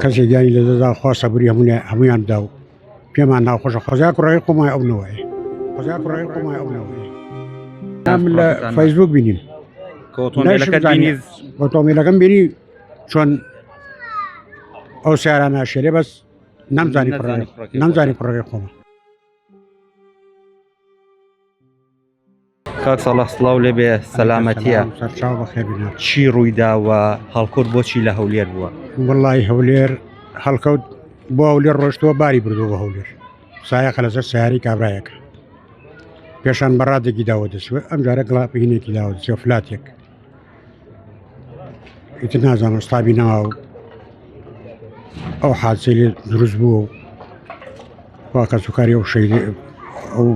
کەسێک گیانی لە دەدا خوا سەبووری هەمویان بدا و پێمان ناخۆشە خۆزای کوڕەکەی خۆمای ئەو نەوەیە خۆزای کوڕەکەی خۆمای ئەو نەوەیە ئەم لە فەیسبوک بینیم ئۆتۆمبیلەکەم بینی چۆن ئەو سیاران ناشێرێ بەس نەمزانی کوڕەکەی خۆمە. کاک ساڵح سڵاو لێبێ سەلامەتیە سەرچاو بەخێر بینە. چی ڕوویداوە هەڵکوت بۆچی لە هەولێر بووە؟ وەڵڵی هەولێر هەڵکەوت بۆ هەولێر ڕۆشتەوە باری بردو بە هەولێر سایەخە لەسەر سیاری کابرایەکە پێشان بەڕادێکی داوە دەچوێت ئەم جارە گڵاپینێکی داوە دەچێت فلاتێک ئیتر نازانم ستابی نەما و ئەو حادسەی لێ دروست بووە و وا کەسوکاری ئەو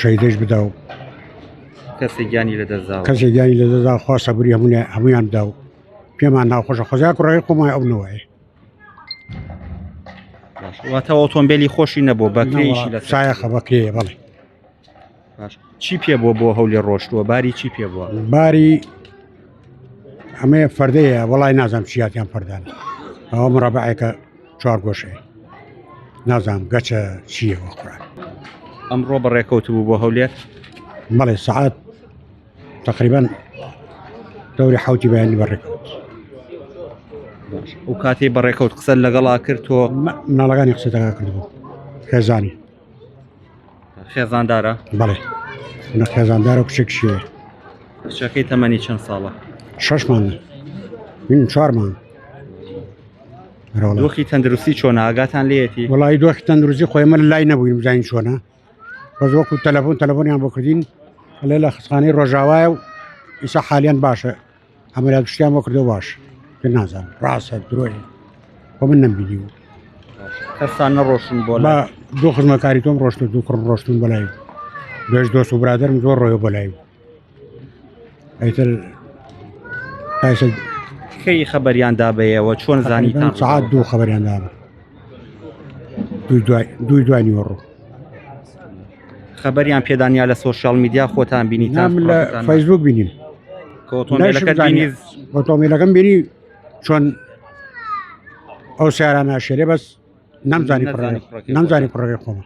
شەیدەش بدا و کەسێک گیانی لەدەستداوە کەسێک گیانی لەدەدا خوا سەبووری هەمویان بدا و پێمان ناخۆشە خۆزای کوڕەکەی خۆمای ئەو نەوەیە. واتە ئۆتۆمبیلی خۆشی نەبوو بەکرێیشی لە سایەخە بەکرێیە بەڵێ. چی پێ بووە بۆ هەولێر ڕۆشتووە باری چی پێ بووە؟ باری ئەمەیە فەردەیە وەڵای نازانم چیاتیان فەردانە ئەوە مرەبعێکە چوار گۆشەیە نازانم گەچە چییەوە قوران. ئەمڕۆ بەڕێکەوت بوو بۆ هەولێر؟ بەڵێ سەعات تقریبان دەوری حوتی بەیانی بەڕێکەوت. و کاتێ بەڕێکەوت قسە لەگەڵا کرد تۆ؟ مناڵەکانی قسەتەکە کردبوو خێزانی خێزاندارە؟ بەڵێ نە خێزاندارە و کچێک شێ. کچەکەی تەمەنی چەند ساڵە؟ 6 مانگە من 4 مانگ. دۆخی تەندروستی چۆنە ئاگاتان لێیەتی؟ وەڵی دۆخی تەندروستی خۆی من لای نەبووین بزانین چۆنە بەس وەکو تەلەفۆنیان بۆ کردین لێ لە خستخانەی ڕۆژاوایە و ئیسا حالیان باشە ئەمەلات شتیان بۆ کردەوە باش کە نازانم ڕاستە درۆی خۆ من نەمبینی و کەسان نەڕۆشن بۆ بە دوو خزمەکاری تۆم ڕۆشتە دوو کڕم ڕۆشتون بەلای دوێژ دۆست و برادرم زۆر ڕۆیە بەلای ئەیتر تایسە کەی خەبەریان دابەیەوە چۆن زانیتان؟ سەعات 2 خەبەریان دابە دوای نیوەڕۆ خەبەریان پێدانیا لە سۆشیال میدیا خۆتان بینیتان؟ لە فەیسبوک بینیم ئۆتۆمبیلەکەم بینی چۆن ئەو سیاران ناشێرێ بەس نەمزانی کوڕەکەی خۆمە.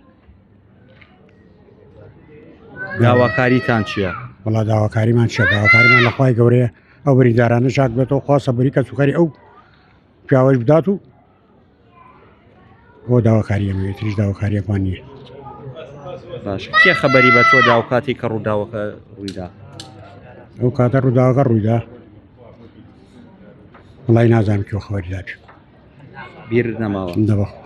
داواکاریتان چییە؟ وەڵا داواکاریمان چیە؟ داواکاریمان لە خوای گەورەیە ئەو بریندارانە شاک بێتەوە خوا سەبووری کەسوکاری ئەو پیاوەش بدات و بۆ داواکاری ئەمە تریش داواکاریەکوان نییە. باش کێ خەبەری بە تۆ دا و کاتی کە ڕووداوەکە ڕوویدا؟ ئەو کاتە ڕووداوەکە ڕوویدا وەڵای نازانم کێوە خەبەری داچ بیر نەماوە دەبەخوا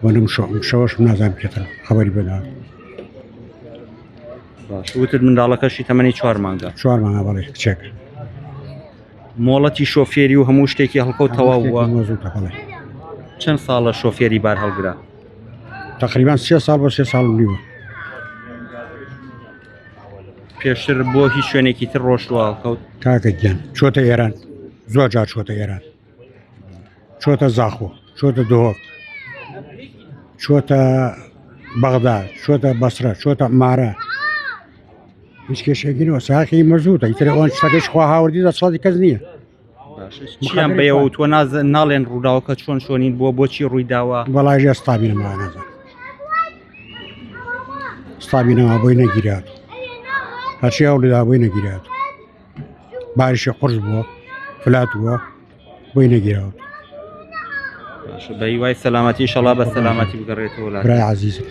وەنم شەوەش نازانم پێتر خەبەری بەدا. باش وتت منداڵەکەشی تەمەنی 4 مانگە؟ 4 مانگە بەڵێ کچێکە. مۆڵەتی شۆفێری و هەموو شتێکی هەڵکەوت تەواو بووە؟ مەزووتە بەڵێ. چەند ساڵە شۆفێری بار هەڵگرا؟ تقریبان 3 ساڵ بۆ 3 ساڵ نیوە. پێشتر بۆ هیچ شوێنێکی تر ڕۆشتووە هەڵکەوت؟ کاکە گیان چۆتە ئێران زۆر جار چۆتە ئێران چۆتە زاخۆ چۆتە دۆک چۆتە بەغدا چۆتە بەسرە چۆتە مارە هیچ کێشێکینەوە ساقی مەزووتە ئیتر ئەوان شتەکەش خوا هاوردی دەسەڵاتی کەس نییە. چیان بەیەوە تۆ ناڵێن ڕووداوەکە چۆن شۆنین بۆچی ڕوویداوە؟ بەڵای ستابی نەما نازان ستابی نەما بۆی نەگیرات هەرچی ئەو لەدا بۆی نەگیرات باریشی قورس بووە فلات بووە بۆی نەگیراوە. بە هیوای سەلامەتی ئینشەڵا بە سەلامەتی بگەڕێتەوە. برای عەزیزم